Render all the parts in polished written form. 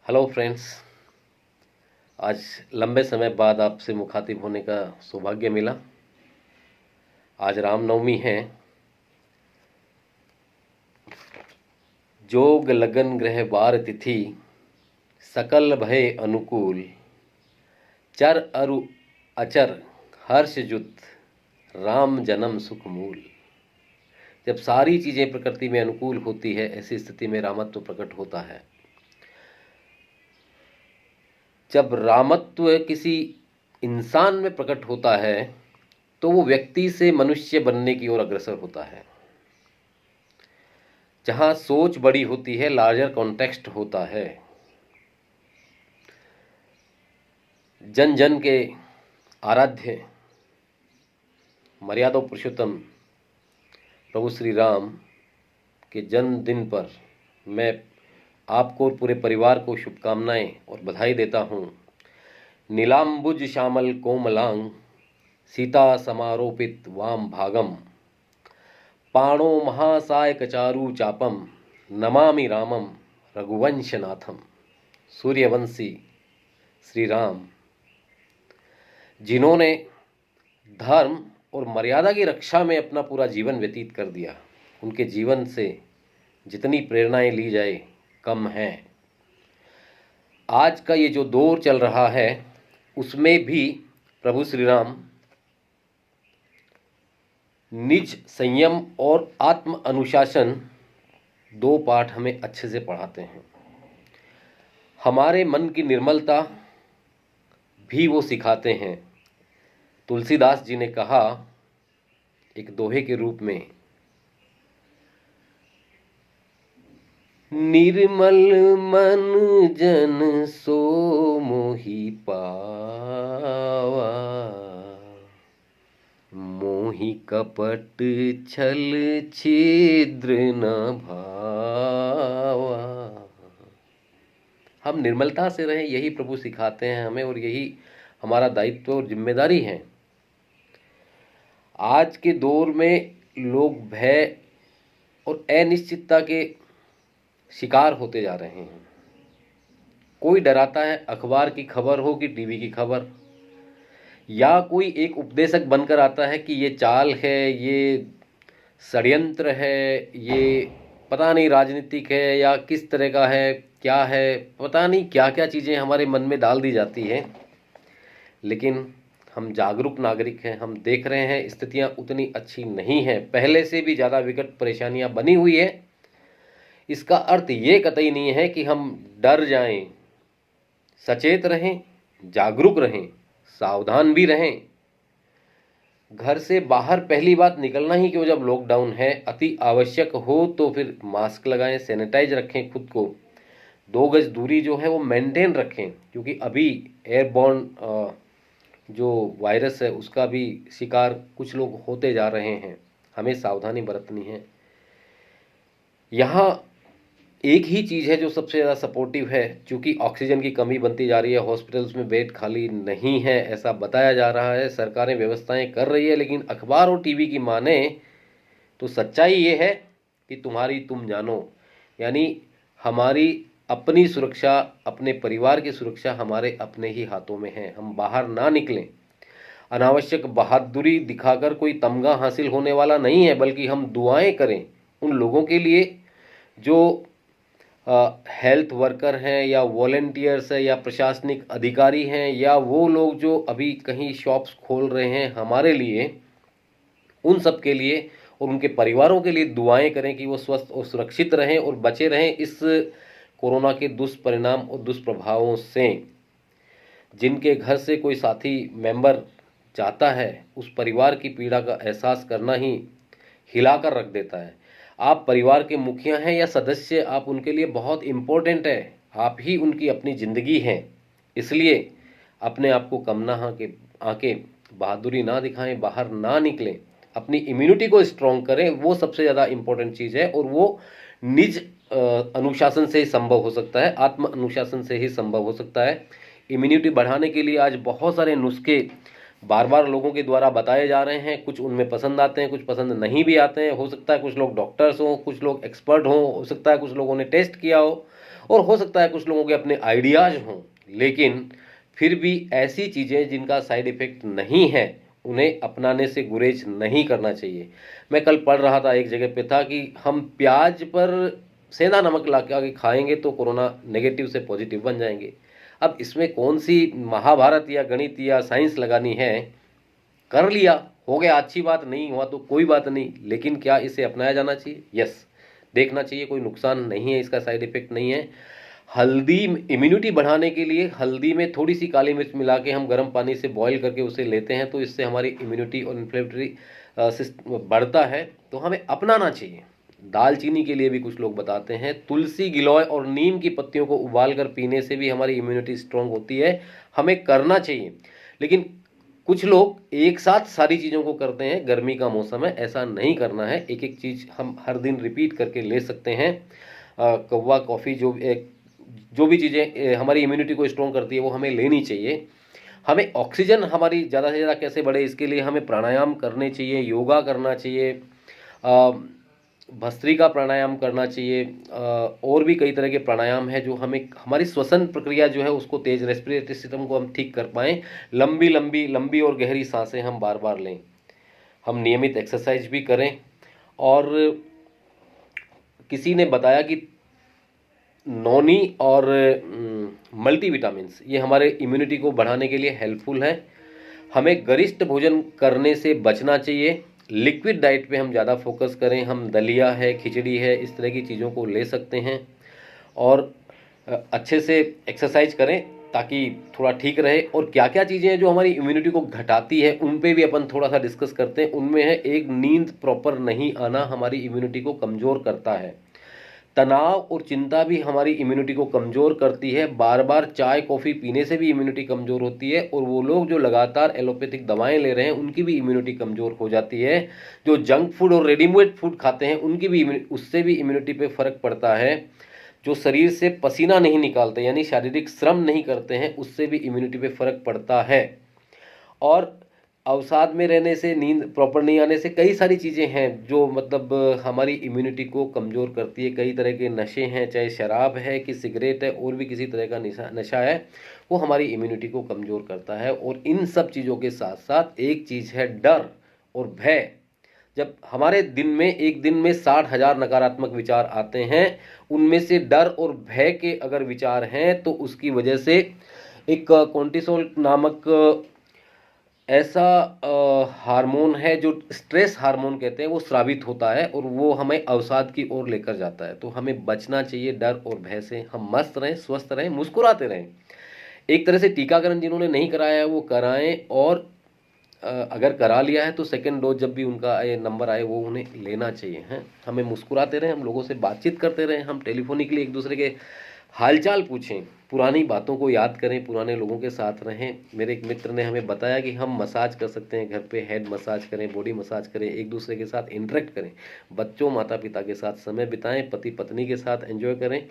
Hello friends. आज लंबे समय बाद आपसे मुखातिब होने का सौभाग्य मिला। आज रामनवमी है। जोग लगन ग्रह बार तिथि, सकल भय अनुकूल, चर अरु अचर हर्ष जुत, राम जन्म सुख मूल। जब सारी चीज़ें प्रकृति में अनुकूल होती है, ऐसी स्थिति में रामत्व प्रकट होता है। जब रामत्व किसी इंसान में प्रकट होता है तो वो व्यक्ति से मनुष्य बनने की ओर अग्रसर होता है। जहाँ सोच बड़ी होती है, लार्जर कॉन्टेक्स्ट होता है। जन जन के आराध्य मर्यादा पुरुषोत्तम प्रभु श्री राम के जन्मदिन पर मैं आपको और पूरे परिवार को शुभकामनाएं और बधाई देता हूँ। नीलाम्बुज श्यामल कोमलांग, सीता समारोपित वाम भागम, पाणो महासायक चारु चापम, नमामि रामम रघुवंशनाथम। सूर्यवंशी श्री राम, जिन्होंने धर्म और मर्यादा की रक्षा में अपना पूरा जीवन व्यतीत कर दिया, उनके जीवन से जितनी प्रेरणाएं ली जाए कम है। आज का ये जो दौर चल रहा है उसमें भी प्रभु श्री राम निज संयम और आत्म अनुशासन दो पाठ हमें अच्छे से पढ़ाते हैं। हमारे मन की निर्मलता भी वो सिखाते हैं। तुलसीदास जी ने कहा एक दोहे के रूप में, निर्मल मन जन सो मोहि पावा, मोहि कपट छल छिद्र न भावा। हम निर्मलता से रहें, यही प्रभु सिखाते हैं हमें, और यही हमारा दायित्व और जिम्मेदारी है। आज के दौर में लोग भय और अनिश्चितता के शिकार होते जा रहे हैं। कोई डराता है, अखबार की खबर हो कि टीवी की खबर, या कोई एक उपदेशक बनकर आता है कि ये चाल है, ये षड्यंत्र है, ये पता नहीं राजनीतिक है या किस तरह का है, क्या है, पता नहीं क्या क्या चीज़ें हमारे मन में डाल दी जाती हैं। लेकिन हम जागरूक नागरिक हैं, हम देख रहे हैं स्थितियां उतनी अच्छी नहीं हैं, पहले से भी ज़्यादा विकट परेशानियां बनी हुई है। इसका अर्थ ये कतई नहीं है कि हम डर जाएं। सचेत रहें, जागरूक रहें, सावधान भी रहें। घर से बाहर पहली बात निकलना ही क्यों जब लॉकडाउन है, अति आवश्यक हो तो फिर मास्क लगाएं, सैनिटाइज रखें खुद को, 2 गज दूरी जो है वो मेंटेन रखें, क्योंकि अभी एयरबॉर्न जो वायरस है उसका भी शिकार कुछ लोग होते जा रहे हैं। हमें सावधानी बरतनी है। यहाँ एक ही चीज़ है जो सबसे ज़्यादा सपोर्टिव है, क्योंकि ऑक्सीजन की कमी बनती जा रही है, हॉस्पिटल्स में बेड खाली नहीं है ऐसा बताया जा रहा है, सरकारें व्यवस्थाएं कर रही है, लेकिन अखबार और टीवी की माने तो सच्चाई ये है कि तुम्हारी तुम जानो। यानी हमारी अपनी सुरक्षा, अपने परिवार की सुरक्षा हमारे अपने ही हाथों में है। हम बाहर ना निकलें। अनावश्यक बहादुरी दिखाकर कोई तमगा हासिल होने वाला नहीं है, बल्कि हम दुआएं करें उन लोगों के लिए जो हेल्थ वर्कर हैं या वॉलेंटियर्स हैं या प्रशासनिक अधिकारी हैं, या वो लोग जो अभी कहीं शॉप्स खोल रहे हैं हमारे लिए, उन सब के लिए और उनके परिवारों के लिए दुआएं करें कि वो स्वस्थ और सुरक्षित रहें और बचे रहें इस कोरोना के दुष्परिणाम और दुष्प्रभावों से। जिनके घर से कोई साथी मेंबर जाता है, उस परिवार की पीड़ा का एहसास करना ही हिलाकर रख देता है। आप परिवार के मुखिया हैं या सदस्य, आप उनके लिए बहुत इम्पोर्टेंट है। आप ही उनकी अपनी ज़िंदगी हैं। इसलिए अपने आप को कम ना आके बहादुरी ना दिखाएं, बाहर ना निकलें, अपनी इम्यूनिटी को स्ट्रॉन्ग करें। वो सबसे ज़्यादा इम्पोर्टेंट चीज़ है, और वो निज अनुशासन से ही संभव हो सकता है, आत्म अनुशासन से ही संभव हो सकता है। इम्यूनिटी बढ़ाने के लिए आज बहुत सारे नुस्खे बार बार लोगों के द्वारा बताए जा रहे हैं। कुछ उनमें पसंद आते हैं, कुछ पसंद नहीं भी आते हैं। हो सकता है कुछ लोग डॉक्टर्स हों, कुछ लोग एक्सपर्ट हों, हो सकता है कुछ लोगों ने टेस्ट किया हो और हो सकता है कुछ लोगों के अपने आइडियाज़ हों, लेकिन फिर भी ऐसी चीज़ें जिनका साइड इफ़ेक्ट नहीं है उन्हें अपनाने से गुरेज नहीं करना चाहिए। मैं कल पढ़ रहा था, एक जगह पे था कि हम प्याज पर सेंधा नमक ला के आगे खाएंगे तो कोरोना नेगेटिव से पॉजिटिव बन जाएंगे। अब इसमें कौन सी महाभारत या गणित या साइंस लगानी है? कर लिया, हो गया, अच्छी बात, नहीं हुआ तो कोई बात नहीं, लेकिन क्या इसे अपनाया जाना चाहिए? यस, देखना चाहिए, कोई नुकसान नहीं है, इसका साइड इफेक्ट नहीं है। हल्दी इम्यूनिटी बढ़ाने के लिए हल्दी में थोड़ी सी काली मिर्च मिला के हम गर्म पानी से बॉईल करके उसे लेते हैं, तो इससे हमारी इम्यूनिटी और इन्फ्लेमेटरी सिस्टम बढ़ता है, तो हमें अपनाना चाहिए। दालचीनी के लिए भी कुछ लोग बताते हैं, तुलसी, गिलोय और नीम की पत्तियों को उबाल कर पीने से भी हमारी इम्यूनिटी स्ट्रांग होती है, हमें करना चाहिए। लेकिन कुछ लोग एक साथ सारी चीज़ों को करते हैं, गर्मी का मौसम है, ऐसा नहीं करना है। एक एक चीज़ हम हर दिन रिपीट करके ले सकते हैं। कौवा कॉफ़ी जो भी चीज़ें हमारी इम्यूनिटी को स्ट्रॉन्ग करती है वो हमें लेनी चाहिए। हमें ऑक्सीजन हमारी ज़्यादा से ज़्यादा कैसे बढ़े, इसके लिए हमें प्राणायाम करने चाहिए, योगा करना चाहिए, भस्त्रिका प्राणायाम करना चाहिए, और भी कई तरह के प्राणायाम है जो हमें हमारी श्वसन प्रक्रिया जो है उसको तेज, रेस्पिरेटरी सिस्टम को हम ठीक कर पाएँ। लंबी लंबी लंबी और गहरी सांसें हम बार बार लें, हम नियमित एक्सरसाइज भी करें। और किसी ने बताया कि नोनी और मल्टीविटामिन्स ये हमारे इम्यूनिटी को बढ़ाने के लिए हेल्पफुल है। हमें गरिष्ठ भोजन करने से बचना चाहिए, लिक्विड डाइट पे हम ज़्यादा फोकस करें। हम दलिया है, खिचड़ी है, इस तरह की चीज़ों को ले सकते हैं, और अच्छे से एक्सरसाइज करें ताकि थोड़ा ठीक रहे। और क्या क्या चीज़ें हैं जो हमारी इम्यूनिटी को घटाती है, उन पे भी अपन थोड़ा सा डिस्कस करते हैं। उनमें है, एक, नींद प्रॉपर नहीं आना हमारी इम्यूनिटी को कमज़ोर करता है। तनाव और चिंता भी हमारी इम्यूनिटी को कमज़ोर करती है। बार बार चाय कॉफ़ी पीने से भी इम्यूनिटी कमज़ोर होती है, और वो लोग जो लगातार एलोपैथिक दवाएं ले रहे हैं उनकी भी इम्यूनिटी कमज़ोर हो जाती है। जो जंक फूड और रेडीमेड फूड खाते हैं उनकी भी उससे भी इम्यूनिटी पे फ़र्क पड़ता है। जो शरीर से पसीना नहीं निकालते यानी शारीरिक श्रम नहीं करते हैं, उससे भी इम्यूनिटी पे फ़र्क पड़ता है। और अवसाद में रहने से, नींद प्रॉपर नहीं आने से, कई सारी चीज़ें हैं जो मतलब हमारी इम्यूनिटी को कमज़ोर करती है। कई तरह के नशे हैं, चाहे शराब है कि सिगरेट है और भी किसी तरह का नशा है, वो हमारी इम्यूनिटी को कमज़ोर करता है। और इन सब चीज़ों के साथ साथ एक चीज़ है डर और भय। जब हमारे दिन में, एक दिन में 60,000 नकारात्मक विचार आते हैं, उनमें से डर और भय के अगर विचार हैं तो उसकी वजह से एक कॉर्टिसोल नामक ऐसा हार्मोन है जो स्ट्रेस हार्मोन कहते हैं, वो स्रावित होता है और वो हमें अवसाद की ओर लेकर जाता है। तो हमें बचना चाहिए डर और भय से। हम मस्त रहें, स्वस्थ रहें, मुस्कुराते रहें। एक तरह से टीकाकरण जिन्होंने नहीं कराया है वो कराएं, और अगर करा लिया है तो सेकेंड डोज जब भी उनका ये नंबर आए वो उन्हें लेना चाहिए। हैं, हमें मुस्कुराते रहें, हम लोगों से बातचीत करते रहें, हम टेलीफोनिकली एक दूसरे के हालचाल पूछें, पुरानी बातों को याद करें, पुराने लोगों के साथ रहें। मेरे एक मित्र ने हमें बताया कि हम मसाज कर सकते हैं घर पे, हेड मसाज करें, बॉडी मसाज करें, एक दूसरे के साथ इंटरेक्ट करें, बच्चों माता पिता के साथ समय बिताएं, पति पत्नी के साथ एंजॉय करें।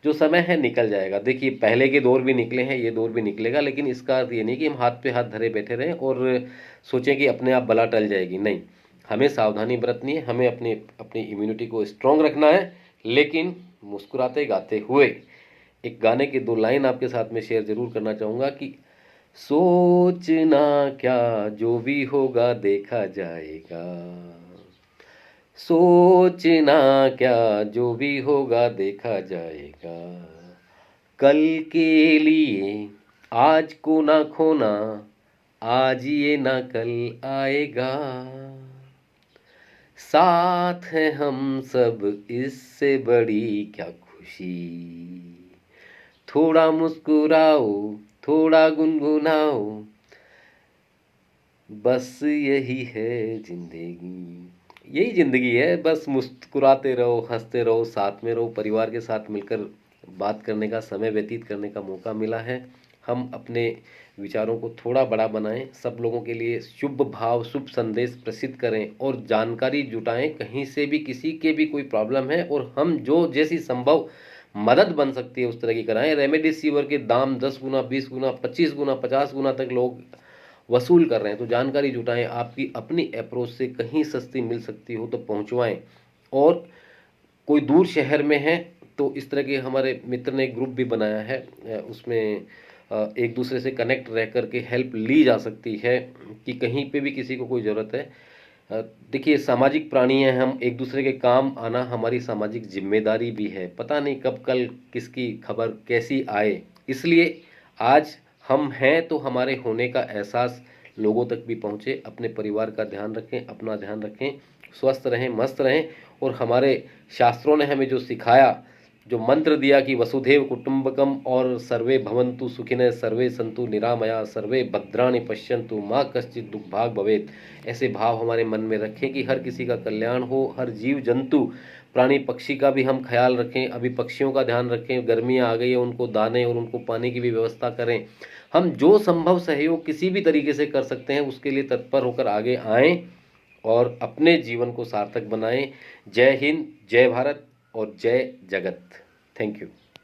जो समय है निकल जाएगा। देखिए, पहले के दौर भी निकले हैं, ये दौर भी निकलेगा, लेकिन इसका अर्थ ये नहीं कि हम हाथ पे हाथ धरे बैठे रहें और सोचें कि अपने आप बला टल जाएगी। नहीं, हमें सावधानी बरतनी है, हमें अपनी इम्यूनिटी को स्ट्रॉन्ग रखना है, लेकिन मुस्कुराते गाते हुए। एक गाने की 2 लाइन आपके साथ में शेयर जरूर करना चाहूँगा कि सोचना क्या, जो भी होगा देखा जाएगा। सोचना क्या, जो भी होगा देखा जाएगा। कल के लिए आज को ना खोना, आज ये ना कल आएगा। साथ हैं हम सब, इससे बड़ी क्या खुशी। थोड़ा मुस्कुराओ, थोड़ा गुनगुनाओ, बस यही है जिंदगी। यही ज़िंदगी है, बस मुस्कुराते रहो, हंसते रहो, साथ में रहो, परिवार के साथ मिलकर बात करने का, समय व्यतीत करने का मौका मिला है। हम अपने विचारों को थोड़ा बड़ा बनाएं, सब लोगों के लिए शुभ भाव, शुभ संदेश प्रसिद्ध करें और जानकारी जुटाएं। कहीं से भी किसी के भी कोई प्रॉब्लम है और हम जो जैसी संभव मदद बन सकती है उस तरह की कराएं। रेमडेसिविर के दाम 10 गुना, 20 गुना, 25 गुना, 50 गुना तक लोग वसूल कर रहे हैं। तो जानकारी जुटाएं, आपकी अपनी अप्रोच से कहीं सस्ती मिल सकती हो तो पहुंचवाएं। और कोई दूर शहर में है तो इस तरह के हमारे मित्र ने एक ग्रुप भी बनाया है, उसमें एक दूसरे से कनेक्ट रह कर के हेल्प ली जा सकती है कि कहीं पे भी किसी को कोई ज़रूरत है। अ, देखिए, सामाजिक प्राणी हैं हम, एक दूसरे के काम आना हमारी सामाजिक जिम्मेदारी भी है। पता नहीं कब कल किसकी खबर कैसी आए, इसलिए आज हम हैं तो हमारे होने का एहसास लोगों तक भी पहुँचे। अपने परिवार का ध्यान रखें, अपना ध्यान रखें, स्वस्थ रहें, मस्त रहें। और हमारे शास्त्रों ने हमें जो सिखाया, जो मंत्र दिया कि वसुधैव कुटुंबकम और सर्वे भवन्तु सुखिनः सर्वे सन्तु निरामया सर्वे भद्राणि पश्यन्तु माँ कश्चित् दुर्भाग् भवेत्, ऐसे भाव हमारे मन में रखें कि हर किसी का कल्याण हो, हर जीव जंतु प्राणी पक्षी का भी हम ख्याल रखें। अभी पक्षियों का ध्यान रखें, गर्मियाँ आ गई है, उनको दाने और उनको पानी की भी व्यवस्था करें। हम जो संभव सहयोग किसी भी तरीके से कर सकते हैं उसके लिए तत्पर होकर आगे आएं और अपने जीवन को सार्थक बनाएं। जय हिंद, जय भारत और जय जगत। Thank you.